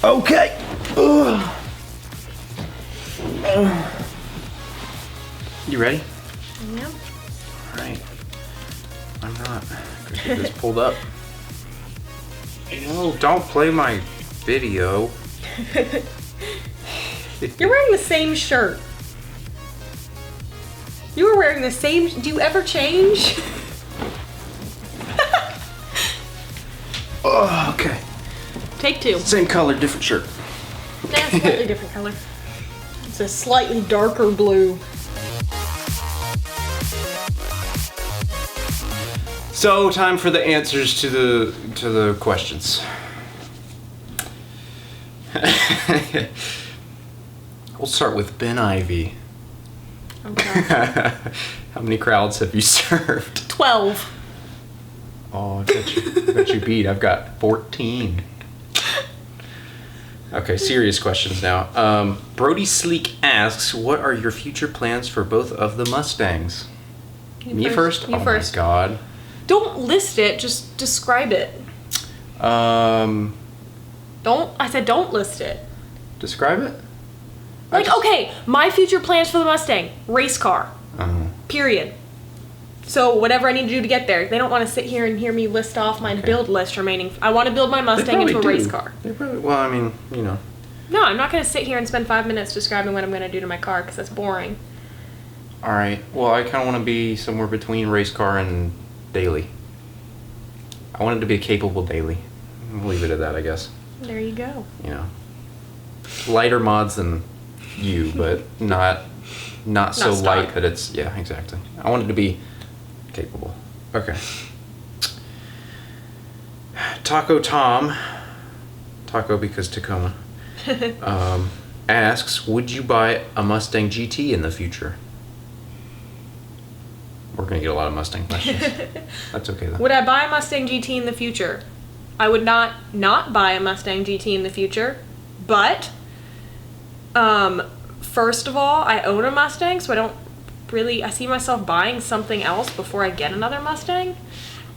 Okay. You ready? Yeah. All right. I'm not. Gotta get this pulled up. No, don't play my video. You're wearing the same shirt. You were wearing the same. Do you ever change? Oh, okay. Take two. Same color, different shirt. Yeah, slightly different color. It's a slightly darker blue. So, time for the answers to the questions. We'll start with Ben Ivy. Okay. How many crowds have you served? 12. Oh, I bet you beat. I've got 14. Okay, serious questions now. Brody Sleek asks, what are your future plans for both of the Mustangs? Me first? You oh first. My God. Don't list it, just describe it. Um, I said don't list it. Describe it? Like, okay, my future plans for the Mustang. Race car. Period. So whatever I need to do to get there. They don't want to sit here and hear me list off my build list remaining. I want to build my Mustang into a race car. They probably, well, I mean, you know. No, I'm not going to sit here and spend 5 minutes describing what I'm going to do to my car because that's boring. All right. Well, I kind of want to be somewhere between race car and daily. I want it to be a capable daily. We'll leave it at that, I guess. There you go. You know, lighter mods than you, but not so stock. light that it's, yeah, exactly. I want it to be capable. Okay. Taco Tom, Taco because Tacoma, asks, would you buy a Mustang GT in the future? We're going to get a lot of Mustang questions. That's okay, though. Would I buy a Mustang GT in the future? I would not buy a Mustang GT in the future, but first of all, I own a Mustang, so I see myself buying something else before I get another Mustang.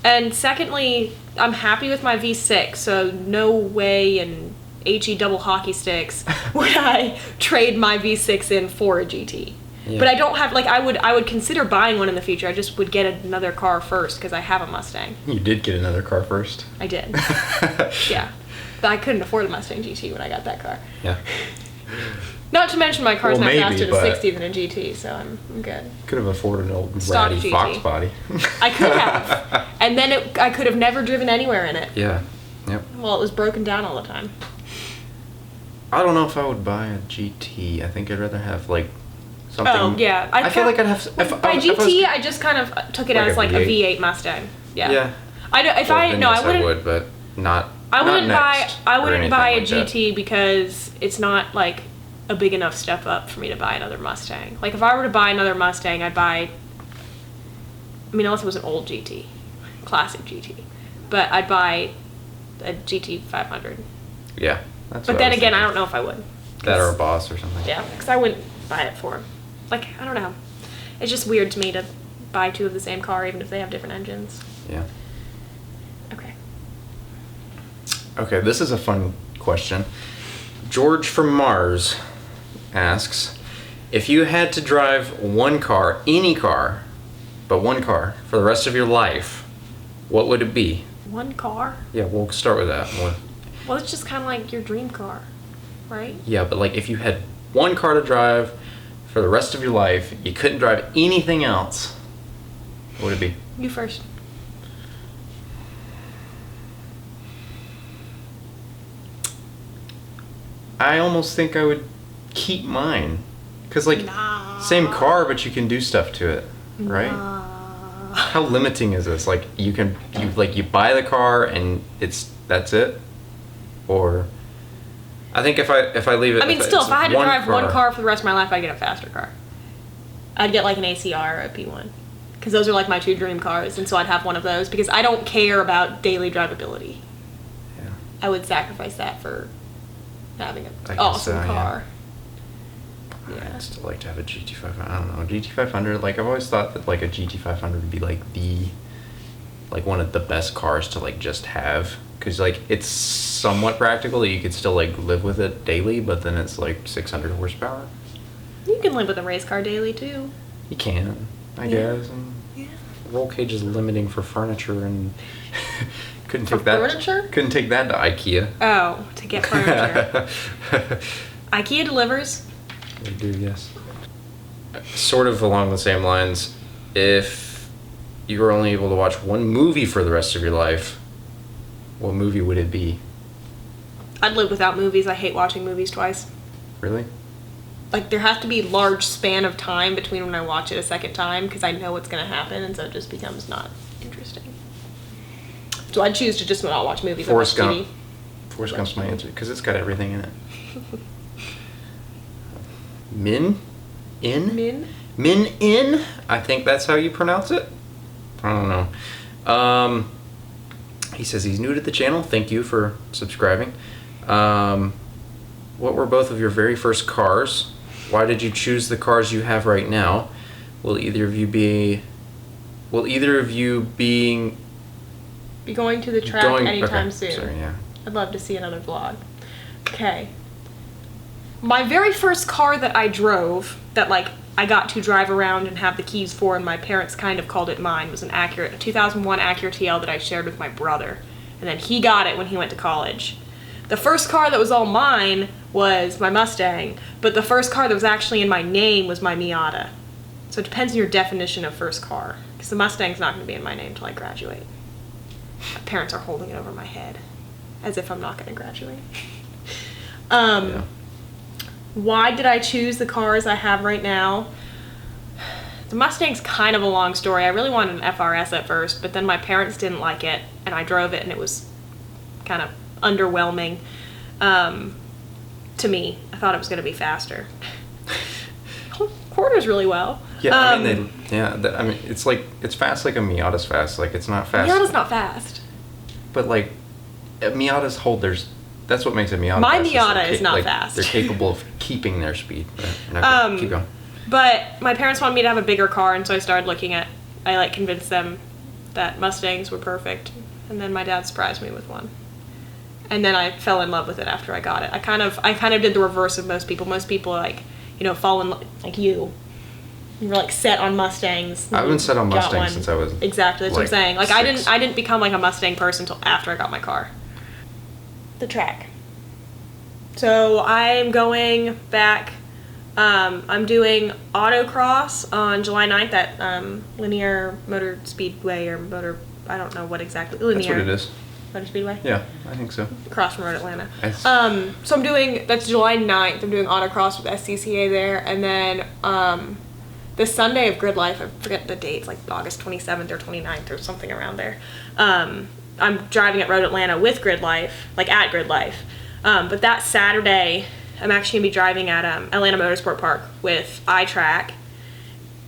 And secondly, I'm happy with my V6, so no way in HE double hockey sticks would I trade my V6 in for a GT. Yeah. But I don't have, like, I would consider buying one in the future. I just would get another car first because I have a Mustang. You did get another car first? I did. Yeah. But I couldn't afford a Mustang GT when I got that car. Yeah. Not to mention my car's not faster to but 60 than a GT, so I'm good. Could have afforded an old Stock ratty GT. Fox body. I could have. And then I could have never driven anywhere in it. Yeah. Yep. Well, it was broken down all the time. I don't know if I would buy a GT. I think I'd rather have, like, something. Oh, yeah. I feel like I'd have. By GT, I just kind of took it as like a V8 Mustang. Yeah. Yeah. I would, but not. I wouldn't buy a like GT because it's not like a big enough step up for me to buy another Mustang. Like if I were to buy another Mustang, I'd buy. I mean, unless it was an old GT, classic GT, but I'd buy a GT 500. Yeah. That's but then again, I don't know if I would. That or a Boss or something. Yeah, because I wouldn't buy it for him. Like, I don't know. It's just weird to me to buy two of the same car, even if they have different engines. Yeah. Okay. Okay, this is a fun question. George from Mars asks, if you had to drive one car, any car, but one car, for the rest of your life, what would it be? One car? Yeah, we'll start with that. Well, it's just kind of like your dream car, right? Yeah, but like if you had one car to drive for the rest of your life, you couldn't drive anything else, what would it be? You first. I almost think I would keep mine. Because, like, same car, but you can do stuff to it, right? How limiting is this? Like, you buy the car and that's it? Or, I think if I leave it... I mean, still, if I had to drive one car for the rest of my life, I'd get a faster car. I'd get, like, an ACR or a P1. Because those are, like, my two dream cars, and so I'd have one of those, because I don't care about daily drivability. Yeah. I would sacrifice that for having an awesome car. Yeah. I'd still like to have a GT500. I don't know, GT500, like, I've always thought that, like, a GT500 would be, like, one of the best cars to, like, just have. because like it's somewhat practical that you could still like live with it daily, but then it's like 600 horsepower. You can live with a race car daily too. You can, I guess. And roll cage is limiting for furniture, and couldn't take that. Furniture? Couldn't take that to IKEA. Oh, to get furniture. IKEA delivers. They do, yes. Sort of along the same lines, if you were only able to watch one movie for the rest of your life, what movie would it be? I'd live without movies. I hate watching movies twice. Really? Like, there has to be a large span of time between when I watch it a second time, because I know what's going to happen, and so it just becomes not interesting. So I'd choose to just not watch movies. Forrest I watch Gump. TV. Forrest Gump's my answer, because it's got everything in it. Min? In? Min In? I think that's how you pronounce it. I don't know. He says he's new to the channel. Thank you for subscribing. What were both of your very first cars? Why did you choose the cars you have right now? Will either of you be going to the track anytime soon? Sorry, yeah. I'd love to see another vlog. Okay. My very first car that I drove, that like I got to drive around and have the keys for, and my parents kind of called it mine, was a 2001 Acura TL that I shared with my brother. And then he got it when he went to college. The first car that was all mine was my Mustang, but the first car that was actually in my name was my Miata. So it depends on your definition of first car, because the Mustang's not going to be in my name until I graduate. My parents are holding it over my head, as if I'm not going to graduate. Yeah. Why did I choose the cars I have right now? The Mustang's kind of a long story. I really wanted an FRS at first, but then my parents didn't like it, and I drove it, and it was kind of underwhelming to me. I thought it was going to be faster. Quarters really well. Yeah, I mean, it's fast like a Miata's fast. Like, it's not fast. Miata's not fast. But, like, Miatas hold theirs. That's what makes a Miata My fast. Miata is not fast. They're capable of keeping their speed. Keep going. But my parents wanted me to have a bigger car, and so I convinced them that Mustangs were perfect. And then my dad surprised me with one. And then I fell in love with it after I got it. I kind of did the reverse of most people. Most people, like, fall in love, like you. You're like set on Mustangs. I've been set on Mustangs since I was exactly. That's what I'm saying. Like 6. I didn't become like a Mustang person until after I got my car. The track. So I'm going back. I'm doing autocross on July 9th at Linear Motor Speedway or Motor. I don't know what exactly. Linear. That's what it is. Motor Speedway? Yeah, I think so. Across from Road Atlanta. Nice. So that's July 9th. I'm doing autocross with SCCA there. And then this Sunday of Grid Life, I forget the dates, like August 27th or 29th or something around there. I'm driving at Road Atlanta with Grid Life, like at Grid Life. But that Saturday, I'm actually going to be driving at Atlanta Motorsport Park with iTrack.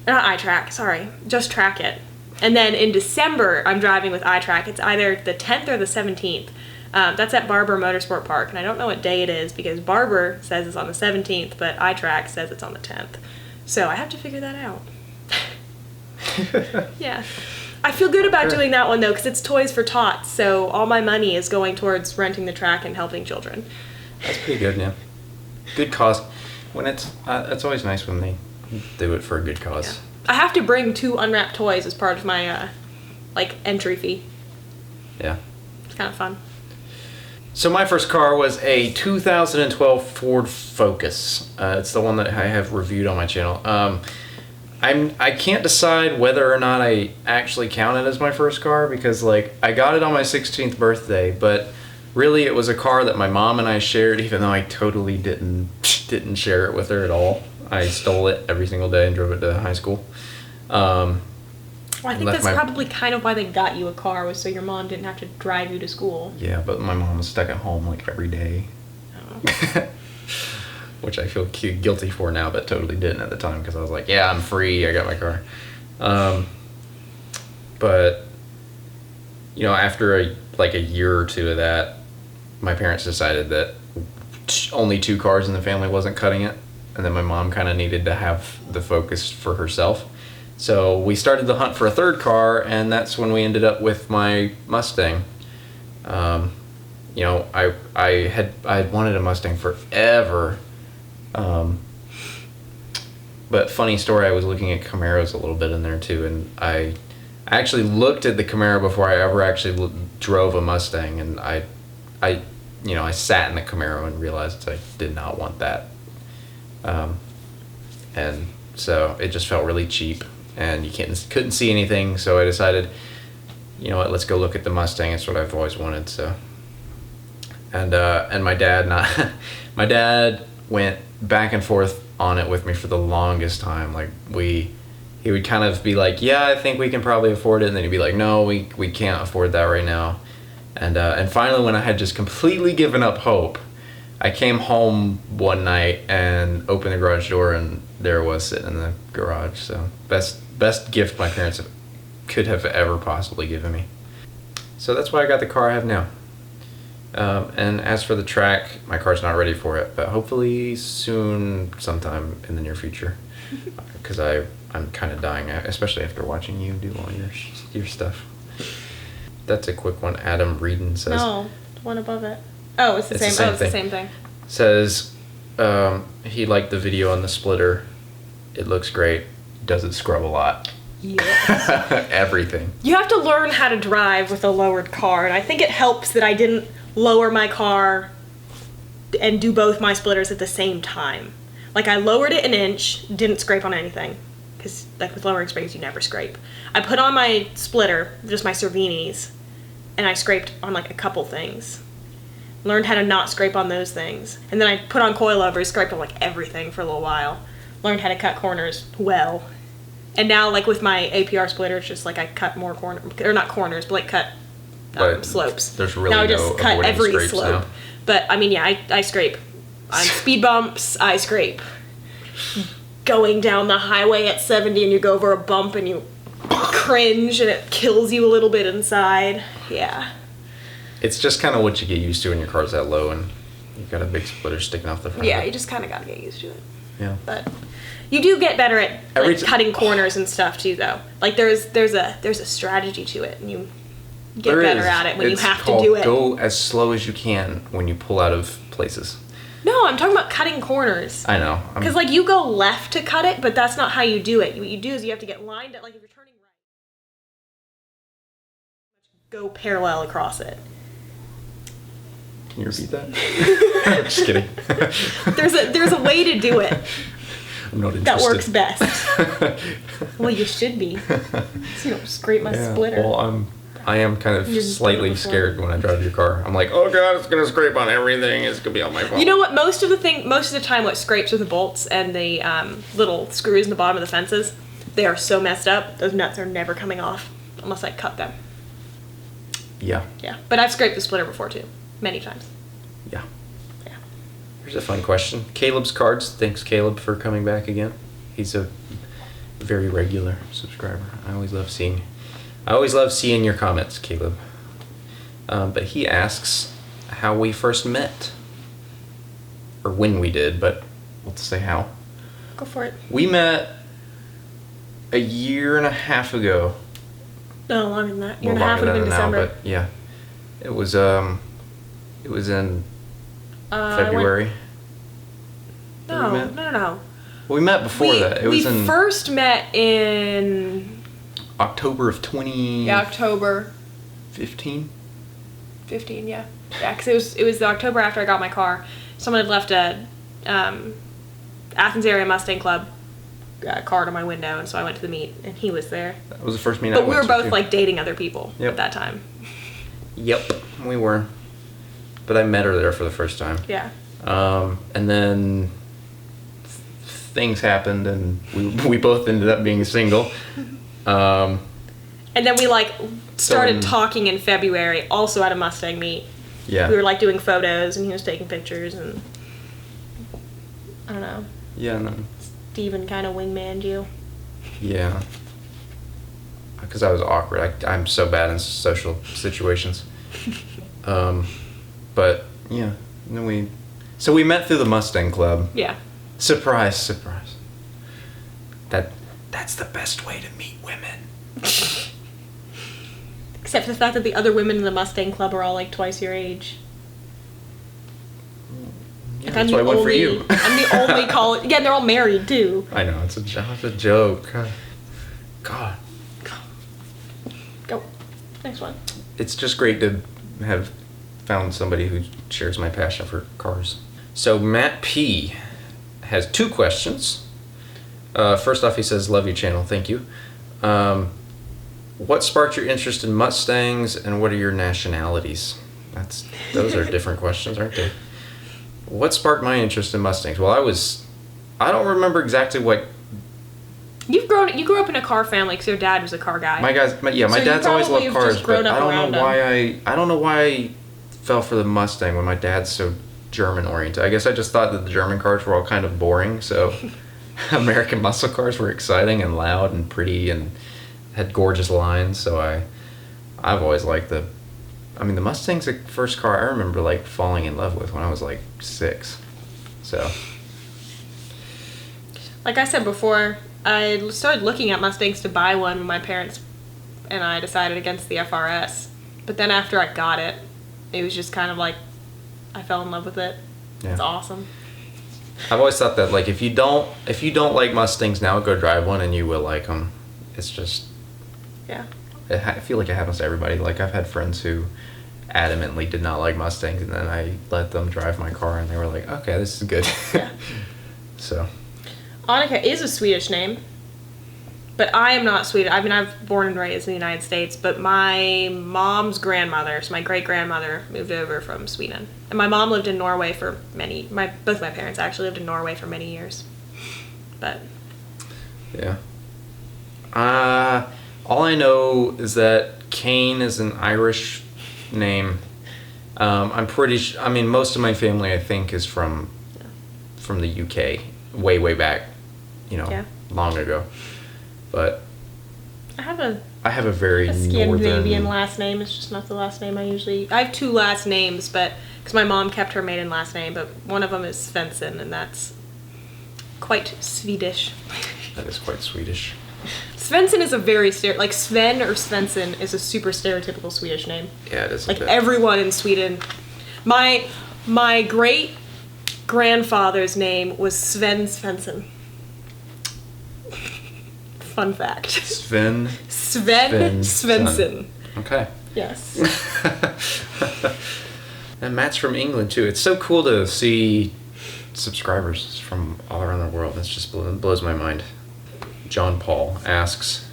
Not iTrack, sorry. Just Track It. And then in December, I'm driving with iTrack. It's either the 10th or the 17th. That's at Barber Motorsport Park. And I don't know what day it is because Barber says it's on the 17th, but iTrack says it's on the 10th. So I have to figure that out. Yeah. I feel good about doing that one, though, because it's Toys for Tots. So all my money is going towards renting the track and helping children. That's pretty good, yeah. Good cause. When it's always nice when they do it for a good cause. Yeah. I have to bring 2 unwrapped toys as part of my entry fee. Yeah. It's kind of fun. So my first car was a 2012 Ford Focus. It's the one that I have reviewed on my channel. I can't decide whether or not I actually count it as my first car because like I got it on my 16th birthday, but really it was a car that my mom and I shared, even though I totally didn't share it with her at all. I stole it every single day and drove it to high school. Well, I think that's probably kind of why they got you a car, was so your mom didn't have to drive you to school. Yeah, but my mom was stuck at home like every day. Oh. Which I feel guilty for now, but totally didn't at the time because I was like, yeah, I'm free, I got my car. But, after a year or two of that, my parents decided that only 2 cars in the family wasn't cutting it. And then my mom kind of needed to have the Focus for herself. So we started the hunt for a 3rd car, and that's when we ended up with my Mustang. you know, I had wanted a Mustang forever. But funny story, I was looking at Camaros a little bit in there too, and I actually looked at the Camaro before I ever actually drove a Mustang, and I sat in the Camaro and realized I did not want that. And so it just felt really cheap, and you couldn't see anything, so I decided, you know what, let's go look at the Mustang. It's what I've always wanted. So, and my dad went back and forth on it with me for the longest time. Like he would kind of be like, yeah, I think we can probably afford it, and then he'd be like, no, we can't afford that right now. And finally, when I had just completely given up hope, I came home one night and opened the garage door, and there it was sitting in the garage. So best gift my parents could have ever possibly given me. So that's why I got the car I have now. And as for the track, my car's not ready for it, but hopefully soon, sometime in the near future, because I'm kind of dying, especially after watching you do all your stuff. That's a quick one. Adam Reedon says. No, the one above it. Oh, it's the same. It's the same thing. Says he liked the video on the splitter. It looks great. Does it scrub a lot? Yes. Everything. You have to learn how to drive with a lowered car, and I think it helps that I didn't lower my car and do both my splitters at the same time. Like, I lowered it an inch, didn't scrape on anything, because like with lowering springs you never scrape. I put on my splitter, just my Cervinis, and I scraped on like a couple things. Learned how to not scrape on those things. And then I put on coilovers, scraped on like everything for a little while. Learned how to cut corners well. And now, like with my APR splitter, it's just like I cut more corners, or not corners, but like cut slopes. There's really now I no just cut every scrapes slope. now. But I mean, yeah, I scrape. On speed bumps, I scrape. Going down the highway at 70 and you go over a bump and you cringe and it kills you a little bit inside. Yeah. It's just kind of what you get used to when your car's that low and you've got a big splitter sticking off the front. Yeah, you just kind of got to get used to it. Yeah. But you do get better at like, cutting corners and stuff too, though. Like there's a strategy to it, and you get better at it when you have to do it. Go as slow as you can when you pull out of places. No, I'm talking about cutting corners. I know. Because like you go left to cut it, but that's not how you do it. What you do is you have to get lined up. Like if you're turning right, go parallel across it. Can you repeat that? Just kidding. There's a way to do it. I'm not interested. That works best. Well, you should be. So you don't scrape my splitter. Well, I am kind of slightly scared when I drive your car. I'm like, oh god, it's gonna scrape on everything. It's gonna be on my phone. You know what? Most of the time, what scrapes are the bolts and the little screws in the bottom of the fences. They are so messed up. Those nuts are never coming off unless I cut them. Yeah. Yeah, but I've scraped the splitter before too, many times. Yeah. Yeah. Here's a fun question. Caleb's Cards. Thanks, Caleb, for coming back again. He's a very regular subscriber. I always love seeing your comments, Caleb. But he asks how we first met. Or when we did, but let's say how. Go for it. We met a year and a half ago. No, longer than that. Year and a half would have been December. But yeah. It was in February. No. Well, we met before that. We first met in October of 20. Yeah, October. 15. 15, yeah. Yeah, because it was the October after I got my car. Someone had left a Athens area Mustang Club card on my window, and so I went to the meet, and he was there. That was the first meet. But we were both like dating other people at that time. Yep, we were. But I met her there for the first time. Yeah. And then things happened, and we both ended up being single. And then we like started talking in February, also at a Mustang meet. Yeah. We were like doing photos, and he was taking pictures, and I don't know. Yeah. And then Steven kind of wingmaned you. Yeah. Because I was awkward. I'm so bad in social situations. But yeah, and then we met through the Mustang Club. Yeah. Surprise, surprise. That's the best way to meet women. Except for the fact that the other women in the Mustang Club are all like twice your age. Yeah, that's why I went for you. I'm the only college. Yeah, they're all married too. I know, it's a joke. God. Go. Next one. It's just great to have found somebody who shares my passion for cars. So Matt P has 2 questions. First off, he says, "Love your channel, thank you. What sparked your interest in Mustangs, and what are your nationalities?" Those are different questions, aren't they? What sparked my interest in Mustangs? Well, I don't remember exactly what. You grew up in a car family because your dad was a car guy. My dad's always loved cars, but I don't know why I fell for the Mustang when my dad's so German oriented. I guess I just thought that the German cars were all kind of boring, so American muscle cars were exciting and loud and pretty and had gorgeous lines. So I've always liked the Mustang's the first car I remember like falling in love with when I was like 6. So, like I said before, I started looking at Mustangs to buy one when my parents and I decided against the FRS. But then after I got it, it was just kind of like I fell in love with it. Yeah. It's awesome. I've always thought that like if you don't like Mustangs now, go drive one and you will like them. It's just I feel like it happens to everybody. Like I've had friends who adamantly did not like Mustangs, and then I let them drive my car, and they were like, "Okay, this is good." Yeah. So. Annika is a Swedish name, but I am not Swedish. I mean, I've born and raised in the United States, but my mom's grandmother, so my great-grandmother, moved over from Sweden. And my mom lived in Norway for both my parents actually lived in Norway for many years. But. Yeah. All I know is that Kane is an Irish name. I'm pretty most of my family, I think, is from the UK, way back. Long ago, but I have a very Scandinavian last name. It's just not the last name I have 2 last names, but because my mom kept her maiden last name, but one of them is Svensson, and that's quite Swedish. That is quite Swedish. Svensson is a very like Sven or Svensson is a super stereotypical Swedish name. Yeah, it is. Like everyone in Sweden. My great grandfather's name was Sven Svensson. Fun fact. Sven Svensson. Okay. Yes. And Matt's from England too. It's so cool to see subscribers from all around the world. It just blows my mind. John Paul asks,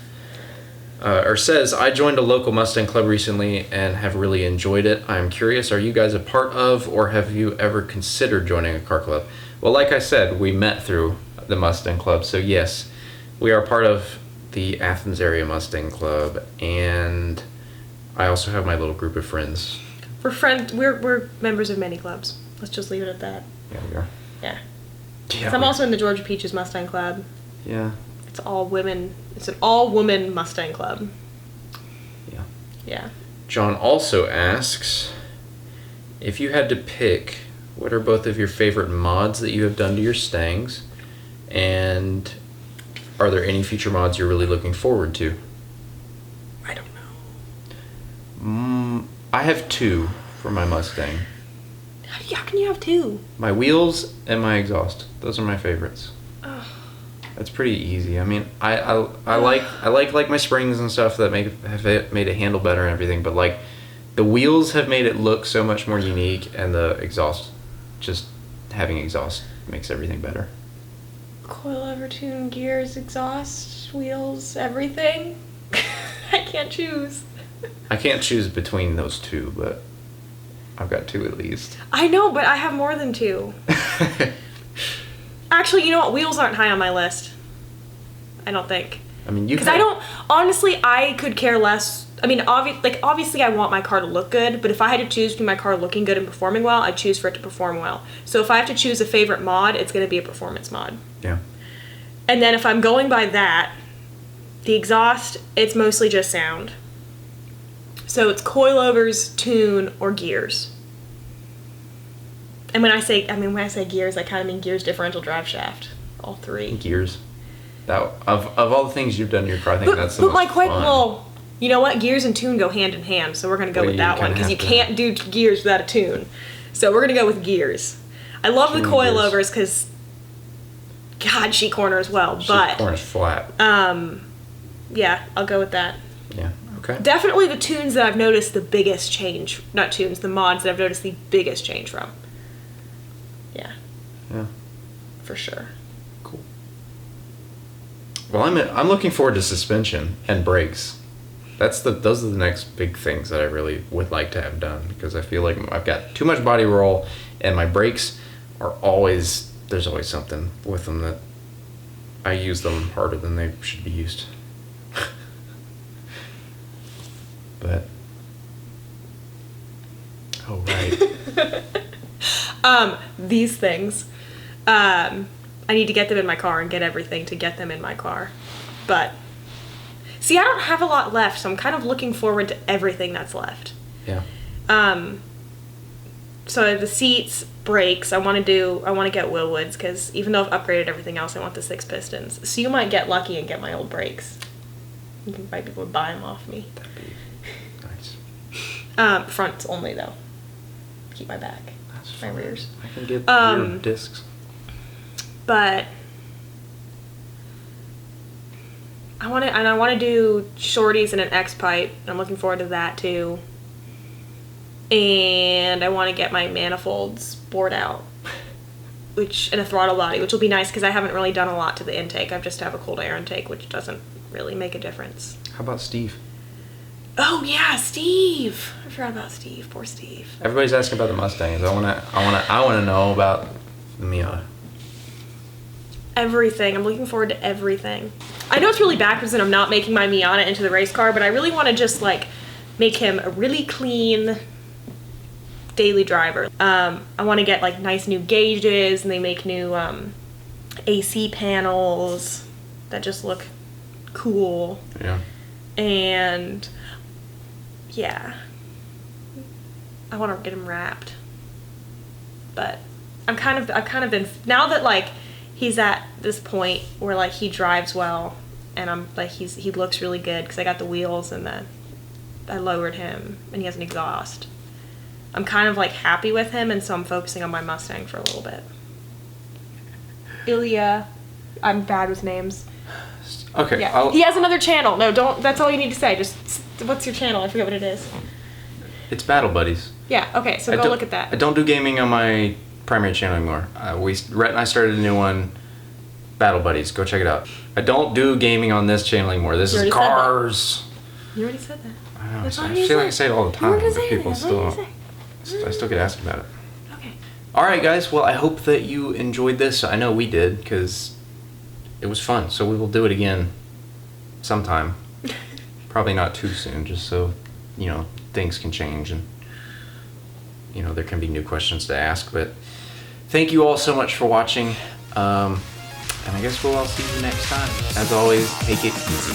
or says, "I joined a local Mustang club recently and have really enjoyed it. I'm curious, are you guys a part of, or have you ever considered joining a car club?" Well, like I said, we met through the Mustang club, so yes, we are part of the Athens area Mustang club, and I also have my little group of friends. We're members of many clubs. Let's just leave it at that. Yeah, we are. Yeah. So I'm also in the Georgia Peaches Mustang Club. Yeah. It's all women. It's an all-woman Mustang Club. Yeah. Yeah. John also asks, if you had to pick, what are both of your favorite mods that you have done to your Stangs, and are there any future mods you're really looking forward to? I don't know. I have 2 for my Mustang. How can you have 2? My wheels and my exhaust. Those are my favorites. Ugh. That's pretty easy. I mean, I like my springs and stuff that have made it handle better and everything, but like the wheels have made it look so much more unique, and the exhaust, just having exhaust makes everything better. Coilover, tune, gears, exhaust, wheels, everything. I can't choose. I can't choose between those 2, but I've got 2 at least. I know, but I have more than 2. Actually, you know what? Wheels aren't high on my list. I don't think. I mean, because I don't. Honestly, I could care less. I mean, obviously, I want my car to look good. But if I had to choose between my car looking good and performing well, I'd choose for it to perform well. So if I have to choose a favorite mod, it's going to be a performance mod. Yeah. And then if I'm going by that, the exhaust, it's mostly just sound. So it's coilovers, tune, or gears. And when I say gears, I kind of mean gears, differential, drive shaft, all 3. Gears. That of all the things you've done in your car, I think that's the most fun. Well, you know what? Gears and tune go hand in hand, so we're gonna go with that one because you can't do gears without a tune. So we're gonna go with gears. I love the Changes. coilovers because, God, she corners well. She But corners flat. yeah, I'll go with that. Yeah. Okay. Definitely the tunes that I've noticed the biggest change. Not tunes, the mods that I've noticed the biggest change from. Yeah. Yeah. For sure. Cool. Well, I'm looking forward to suspension and brakes. Those are the next big things that I really would like to have done, because I feel like I've got too much body roll, and my brakes are there's always something with them that I use them harder than they should be used. But oh right. These things. I need to get them in my car and get everything to get them in my car. But see, I don't have a lot left, so I'm kind of looking forward to everything that's left. Yeah. So the seats, brakes, I want to get Willwoods, because even though I've upgraded everything else, I want the 6 pistons. So you might get lucky and get my old brakes. You can buy people to buy them off me. That'd be nice. Fronts only though. Keep my back. That's my fine. rears. I can get rear discs. But I want to do shorties and an X pipe. I'm looking forward to that too. And I want to get my manifolds bored out, and a throttle body, which will be nice because I haven't really done a lot to the intake. I've just have a cold air intake, which doesn't really make a difference. How about Steve? Oh yeah, Steve. I forgot about Steve. Poor Steve. Everybody's asking about the Mustangs. I wanna know about the Miata. Everything. I'm looking forward to everything. I know it's really backwards that I'm not making my Miata into the race car, but I really want to just like make him a really clean daily driver. I want to get like nice new gauges, and they make new AC panels that just look cool. Yeah. And yeah, I want to get him wrapped. But I've kind of been, now that like he's at this point where like he drives well, and I'm like he looks really good because I got the wheels and I lowered him and he has an exhaust. I'm kind of like happy with him, and so I'm focusing on my Mustang for a little bit. Ilya, I'm bad with names. Okay. Yeah. He has another channel. No, don't. That's all you need to say. Just what's your channel? I forget what it is. It's Battle Buddies. Yeah. Okay. So go look at that. I don't do gaming on my primary channel anymore. Rhett and I started a new one, Battle Buddies. Go check it out. I don't do gaming on this channel anymore. This is cars. You already said that. I know. I feel like I say it all the time, but people I still get asked about it. Okay. All right, guys. Well, I hope that you enjoyed this. I know we did, because it was fun. So we will do it again sometime. Probably not too soon, just so, things can change and, there can be new questions to ask. But thank you all so much for watching. And I guess we'll all see you next time. As always, take it easy.